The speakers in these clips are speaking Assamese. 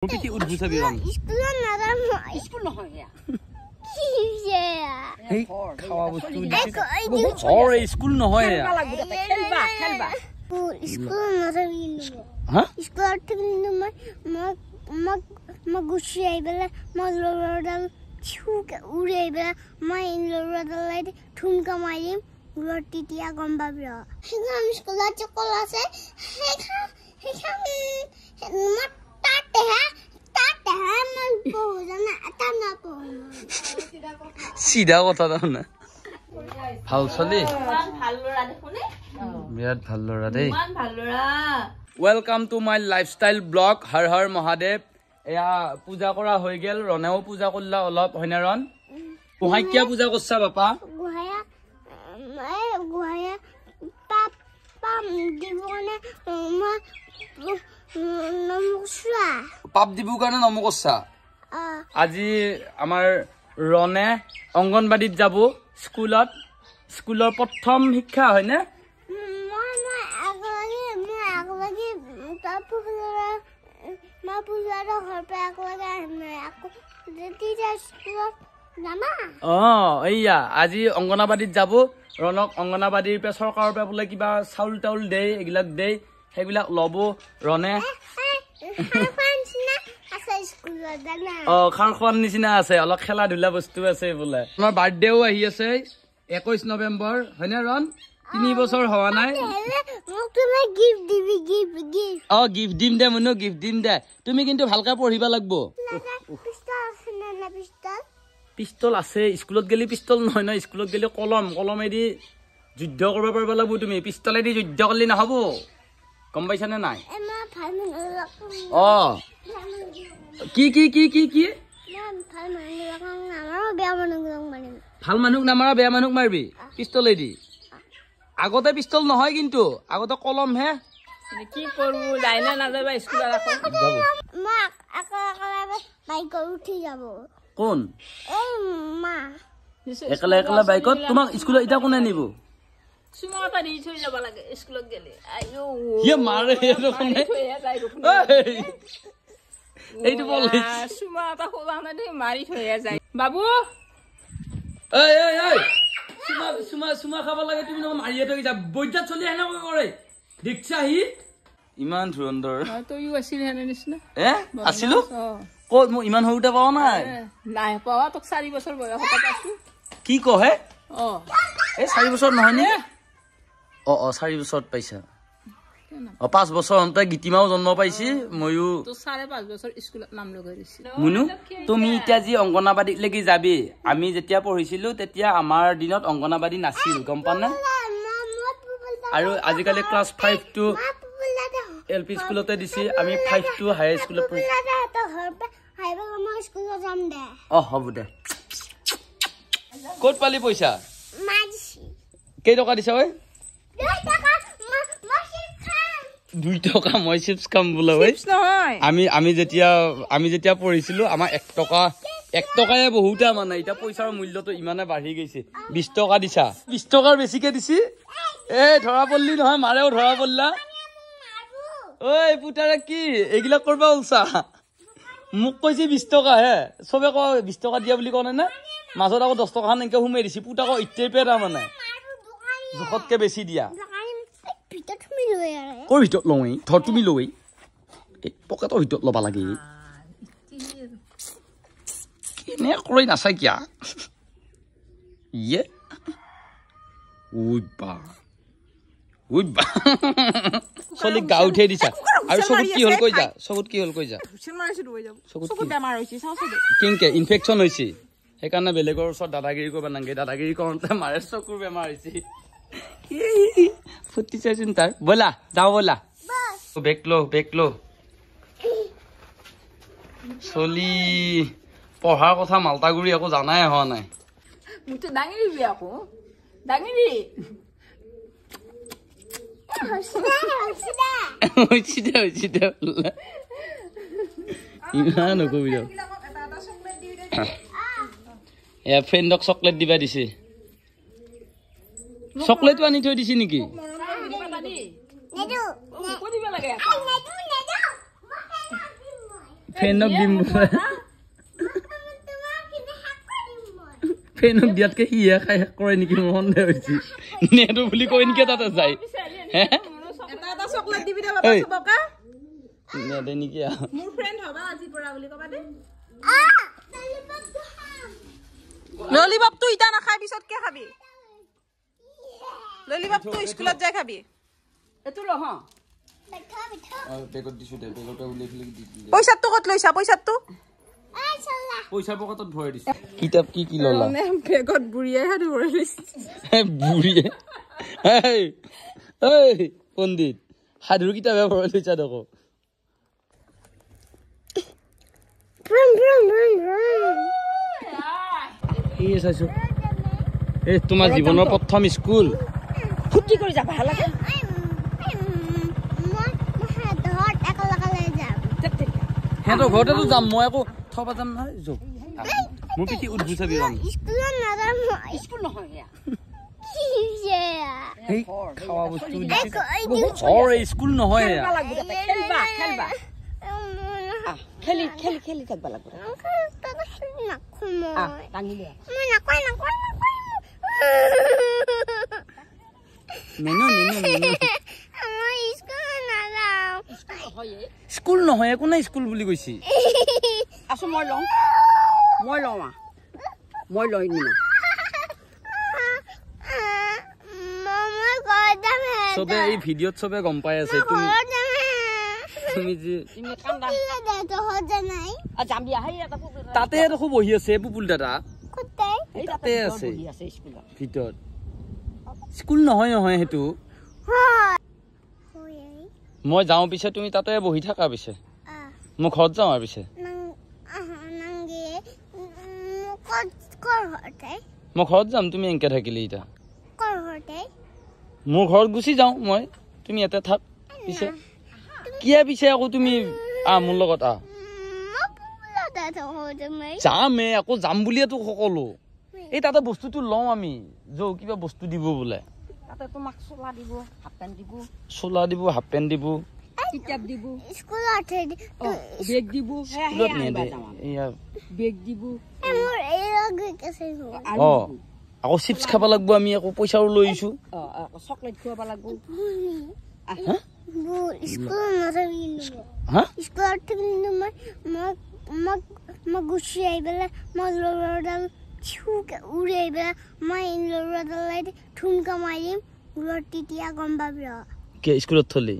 Piti udbusa bilang. Iskulan naram. Iskul no ya. Kiya. Hey, kawa bostu Eko Or school no hoy ya. Kelba. Iskulan naram inu. Ha? Iskulan inu ma gushi ai bela ma loradal chuka ure ai bela ma in loradal lai thumka marim roti tia gomba bra. Hegam iskula chokol ase. Hegam ma Sida কথা না ভাল চলি ভাল লৰা দেখুনে বিৰাট ভাল লৰা দেই ইমান ভাল লৰা welcome to my lifestyle blog Har Har Mahadev এয়া পূজা কৰা হৈ গেল ৰনেও পূজা কৰিলা অলপ হয়নে ৰন গোহাই কিয়া পূজা কৰছা বাপা গুহায়া পাম দিবনে নমস্কাৰ পাপ দিবু কাৰণে নম কৰছা আজি আমাৰ ৰনে অঙ্গনবাড়ীত যাব স্কুলৰ প্ৰথম শিক্ষা হয়নে মই আগলাগে মা পূজাটো ঘৰ পৰা আগলাগে আকৌ তেতিয়া স্কুলত যামা এইয়া আজি অঙ্গনবাড়ীত যাব ৰণক অঙ্গনবাড়ীৰ পৰা চৰকাৰৰ পৰা বোলে কিবা চাউল টাউল দেই এগিলাক দেই সেইবিলাক ল'ব ৰনে খাৰ খোৱাৰ নিচিনা আছে অলপ খেলা ধূলা বস্তু আছে বোলে তোমাৰ বাৰ্থডেও আহি আছে 21 নৱেম্বৰ হয়নে ৰন 3 বছৰ হোৱা নাই গিফ্ট দিম দে মনো গিফ্ট দিম দে তুমি কিন্তু ভালকৈ পঢ়িবা লাগব পিস্তল আছে স্কুলত গেলি পিস্তল নহয় ন স্কুলত গেলি কলমেদি যুদ্ধ কৰিব পাৰিব লাগব তুমি পিস্তলেদি যুদ্ধ কৰিলে নহব গম পাইছানে নাই কি ভাল মানুহ নামাৰা বেয়া মানুহ মাৰবি পিস্তলেদি আগতে পিস্তল নহয় কিন্তু আগতে কলম হে কি করব লাইনা না যাবা স্কুল রাখো মা বাইকত উঠি যাব কোন এই মা একলা বাইকত তোমাক স্কুলত ইটা কোনে নিব সুমাটা দি থৈ যাব লাগে স্কুলত গেলে আইও ইয়ে মাৰে এৰকমে এইটো বল সুমাটা খোলা দে মাৰি থৈ যায় বাবু এই সুমা খাব লাগে তুমি মাৰিয়ে থৈ যা বৈদ্যাত চলি আহে নকৈ কৰে দেখছা হি ইমান ধুৰন্দৰ তইও আছিল হেনে নিচিনা আছিলো ক'ত মই ইমান সৰুতে পাওঁ নাই নাই পাৱা তোক 4 বছৰ বয়স পাইছো কি কহে এই 4 বছৰ নহয় নে 4 বছৰত পাইছা 5 বছৰ অন্তে গীতিমাও জন্ম পাইছি ময়ো তো 5.5 বছৰ স্কুলত নাম লগাই দিছি মুনু তুমি এতিয়া যি অঙ্গনবাড়ীত লাগি যাবি আমি যেতিয়া পঢ়িছিলো তেতিয়া আমাৰ দিনত অঙ্গনবাড়ী নাছিল গম পানে আৰু আজিকালি ক্লাস 5 টু এলপি স্কুলতে দিছি আমি 5 টু হাই স্কুলত হ'ব দে ক'ত পালি পইচা কেই টকা দিছ ঐ 2 টকা মই চিপছ খাম বোলে ঐ আমি যেতিয়া পঢ়িছিলো আমাৰ 1 টকায়ে বহুতে মানে এটা পইচাৰ মূল্যটো ইমানে বাঢ়ি গৈছে 20 টকা দিছা 20 টকাৰ বেছিকে দিছি ধৰা পল্লি নহয় মাৰেও ধৰা পল্লা ঐ পুতাৰে কি এগিলা কৰবা উলছা মোক কৈছে 20 টকা হে সবে কয় 20 টকা দিয়া বুলি কনে না মাজত আকৌ 10 টকা এনেকে হুমাই দিছি পুতাক ইতে পেৰা মানে জখতকে বেছি দিয়া ক'ৰ ভিতৰত লওঁৱেই ধৰ তুমি লওঁৱেই পকেটৰ ভিতৰত ল'বা লাগে কেনে কৰি নাচাই কিয়া ইয়ে উইবা চলি গা উঠাই দিছা আৰু চকুত কি হ'ল কৈ যা কেনেকে ইনফেকশ্যন হৈছে সেইকাৰণে বেলেগৰ ওচৰত দাদাগিৰি কৰিব নালাগে দাদাগিৰি কৰোঁতে মাৰে চকুৰ বেমাৰ হৈছে ফুটিছেচোন তাৰ ব'লা যাওঁ ব'লা বেগ লো চলি পঢ়াৰ কথা মালতাগুৰি একো জানাই হোৱা নাই মোৰতো ডাঙিৰিবি আকৌ ডাঙিৰি ইমান নকবি এয়া ফ্ৰেণ্ডক চকলেট দিবা দিছে চকলেটো আনি থৈ দিছি নেকি ফেনক দিম বোলে ফেনক দিয়াতকে সিহে খাই শেষ কৰে নেকি মোৰ সন্দেহ হৈছে নেটো বুলি কৈ নেকি তাতে যায় এটা চকলেট দিবি দে বাবা চবকা নেদে নেকি মোৰ ফ্ৰেন্ড হবা আজি পৰা বুলি কবা দে ললিপপ তুই ইটা না খাই পিছত কে খাবি ললিপপ তুই স্কুলত যাই খাবি এটো ল হ বেগত দিছো দে বেগতে উলিয়াই ফেলে দি দিলে পইচাটো কত লৈছা পইচাটো পইচা পকেটত ভৰাই দিছো কিতাপ কি ললা বেগত বুঢ়িয়ে হাত ভৰাই লৈছে বুঢ়িয়ে এই এই পণ্ডিত সাধুৰ কিতাপে ভৰাই লৈছা দেখো এই চাইছো এই তোমাৰ জীৱনৰ প্ৰথম স্কুল ফুটি কৰি যা ভাল লাগে সিহঁতৰ ঘৰতেতো যাম মই আকৌ থবা যাম নহয় যোগ মোৰ পিঠি উঠবু চাবি যাম স্কুল নহয় এই খাৱা বস্তু স্কুল নহয় খেলবা খেলবা খেলি খেলি খেলি থাকবা লাগব টাঙি দিয়া নেনো স্কুল নহয় একো নাই স্কুল বুলি কৈছি আছো মই লওঁ মই লৈ নিম চবে এই ভিডিঅ'ত চবে গম পাই আছে তুমি যে তাতে দেখো বহি আছে পুপুল দাদা তাতে আছে ভিতৰত স্কুল নহয় নহয় সেইটো মই যাওঁ পিছে তুমি তাতে বহি থাকা পিছে মই ঘৰত যাওঁ আৰু পিছে মই ঘৰত যাম তুমি এনেকে থাকিলে এতিয়া মোৰ ঘৰত গুচি যাওঁ মই তুমি ইয়াতে থাক পিছে কিয় পিছে আকৌ তুমি মোৰ লগত যাম আকৌ যাম বুলিয়েতো সকলো এই তাতে বস্তুটো লওঁ আমি যৌ কিবা বস্তু দিব বোলে তাতে তোমাক চোলা দিব হাফ পেন্ট দিব কিতাপ দিব স্কুলত বেগ দিব স্কুলত নেদে এয়া বেগ দিব আকৌ চিপছ খাব লাগব আমি আকৌ পইচাও লৈ আহিছো চকলেট খুৱাব লাগব মই গুচি আহি পেলাই মই লৰাডাল উৰি আহি পেলাই মই লৰাডাল ঠুমকা মাৰিম তেতিয়া গম পাবি স্কুলত থলি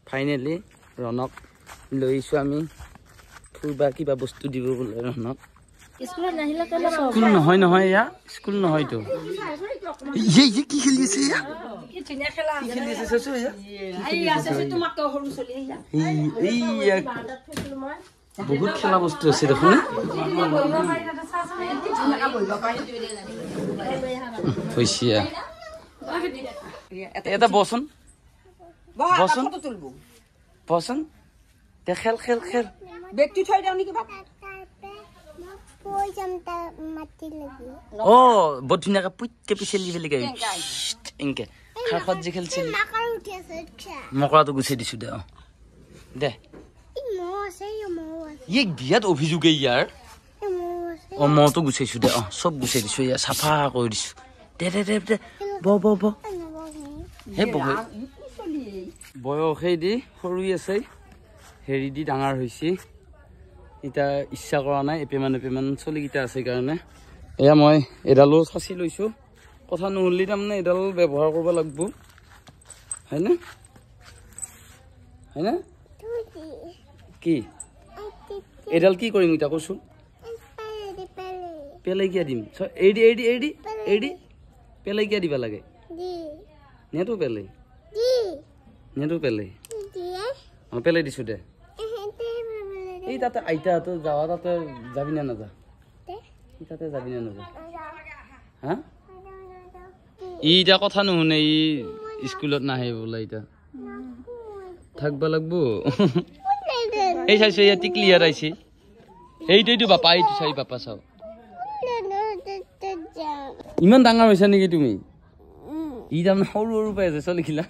ফাইনেলি ৰণক লৈছো আমি ফুৰবা কিবা বস্তু দিব বোলে ৰণক স্কুল নহয় নহয় এয়া স্কুল নহয়তো কি খেলি আছে বহুত খেলা বস্তু আছে দেখোন এটা বচোন খেল খেল খেল বেগটো থৈ দিওঁ নেকি বৰ ধুনীয়াকে পুইটকে পিছেলি পেলি এনকে খাখত যে খেলছিল মকৰাটো গুচাই দিছো দে দে বিয়াত অভিযোগে ইয়াৰ মইতো গুচাইছো দে চব গুচাই দিছো ইয়াৰ চাফা কৰি দিছো দে দে দে দে ব সেই বয়সেই দি সৰু আছে হেৰি দি ডাঙৰ হৈছে এতিয়া ইচ্ছা কৰা নাই এপেমান চলিকেইটা আছে কাৰণে এয়া মই এডালো চাচি লৈছো কথা নহ'লে তাৰমানে এডাল ব্যৱহাৰ কৰিব লাগিব হয়নে কি এডাল কি কৰিম এতিয়া কৈছো পেলাই কিয় দিম এৰি পেলাই কিয় দিবা লাগে নেটো পেলাই পেলাই দিছো দে এই তাতে আইতাহঁতৰ যাৱা তাতে যাবি না নাযা তাতে যাবি না নাযা হা ইটা কথা নুশুনে ই স্কুলত নাহে বোলে এতিয়া থাকবা লাগব এই চাইছো ইয়াত ক্লিয়াৰ আইছে এইটো বাপা এইটো চাই বাপা চাও ইমান ডাঙৰ হৈছা নেকি তুমি ই তাৰমানে সৰু সৰু পাই আছে চলিখিলা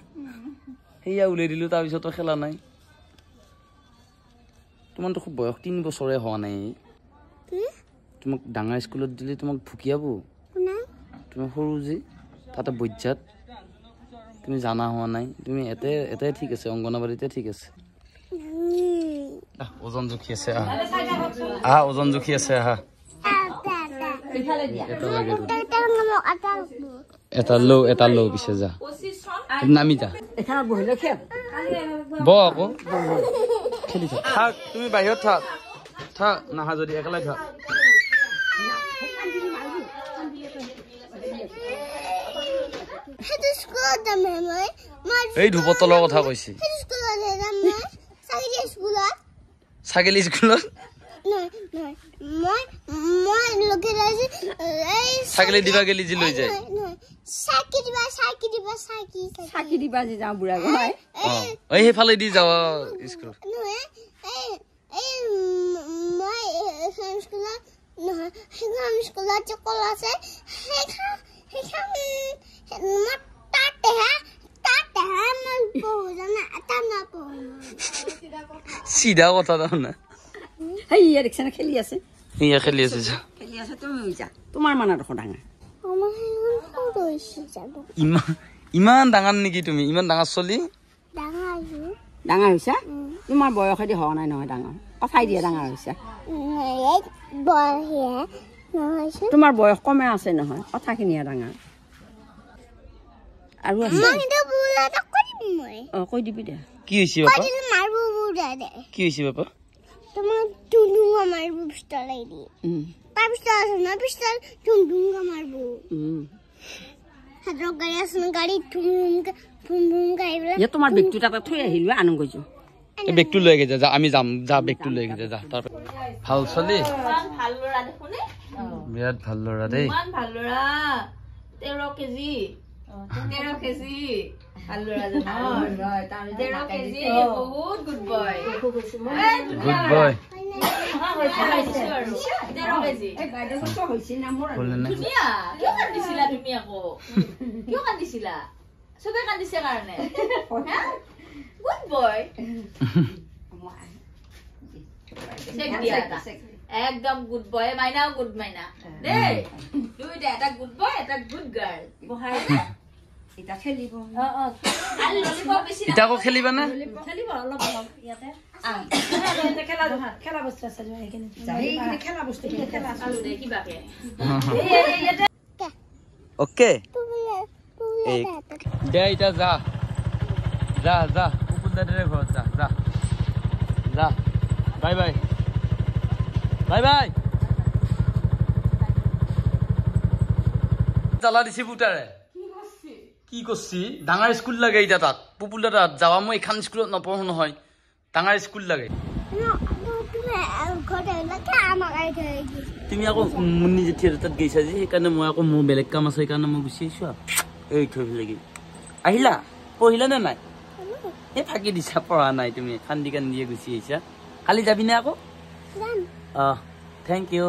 সেয়া উলিয়াই দিলো তাৰপিছতো খেলা নাই তোমাৰতো খুব বয়স 3 বছৰে হোৱা নাই তোমাক ডাঙৰ স্কুলত দিলে তোমাক ভুকিয়াব তুমি সৰু যে তাতে বজ্জাত তুমি জানা হোৱা নাই তুমি এটাই ঠিক আছে অংগনবাড়ীতে ঠিক আছে ওজন জুখি আছে ওজন জুখি আছে এটা লো পিছে যা নামি যা আকৌ খেলি থাক তুমি বাহিৰত থাক নাহা যদি একেলাই থাক এই ধূপতলৰ কথা কৈছে ছাগলী স্কুলত ছাগলী দিবা গেলি যি লৈ যায় সেইফালে দি যাওঁ স্কুলত চিধা কথা তাৰমানে খেলি আছে তোমাৰ মানা দেখোন ডাঙৰ ইমান ডাঙৰ নেকি তুমি ইমান ডাঙৰ চলি ডাঙৰ হৈছা তোমাৰ বয়সেদি হোৱা নাই নহয় ডাঙৰ কথাই দিয়ে ডাঙৰ হৈছা তোমাৰ বয়স কমে আছে নহয় কথাখিনিয়ে ডাঙৰ আৰু কৈ দিবি দে কি হৈছে কি হৈছে বাপা তোমার টুমডুঙ্গা মারবো পিস্তল আইডি তার পিস্তল আছে না পিস্তল টুমডুঙ্গা মারবো হাতৰ গাড়ী আছে না গাড়ী টুমডুঙ্গা আইবলা এ তোমার বেগটো তাতে থৈ আহিলো আনো গৈছো এই বেগটো লৈ গে যা আমি যাম যা বেগটো লৈ গে যা তাৰ ভাল চলি ভাল লৰা দেখোনে বিৰাট ভাল লৰা দেই ইমান ভাল লৰা 13 কেজি ভাল লৰা জানো 13 কেজি বহুত গুড বয় গুড বয় ধুনীয়া কিয় কান্দিছিলা তুমি আকৌ কিয় কান্দিছিলা চবে কান্দিছে কাৰণে গুড বয় একদম গুড বয় মাইনাও গুড মাইনা দেই দুইটা এটা গুড বয় এটা গুড গাৰ্ল বহাই এটা খেলিব আৰু ললিপপ বেছি ইটা আকৌ খেলিবা না খেলিব অলপ ইয়াতে খেলা বস্তু আছে খেলা বস্তু আলু দে কিবাকে ওকে দে ইটা যা কুকুৰ দাদাৰে ঘৰত যা বাই বাই জ্বালা দিছি পুতাৰে কি কৰছি ডাঙৰ স্কুল লাগে এটা তাত পুপুল দাদা যাওয়া মই এখন স্কুলত নপঢ়ো নহয় ডাঙৰ স্কুল লাগে তুমি আকৌ মুন্নি জেঠিয়াৰ তাত গৈছা যে সেইকাৰণে মই আকৌ মোৰ বেলেগ কাম আছে সেইকাৰণে মই গুচি আহিছো এই থৈ লাগি আহিলা পঢ়িলা নে নাই এই ফাঁকি দিছা পঢ়া নাই তুমি কান্দিয়ে গুচি আহিছা কালি যাবি নে আকৌ থেংক ইউ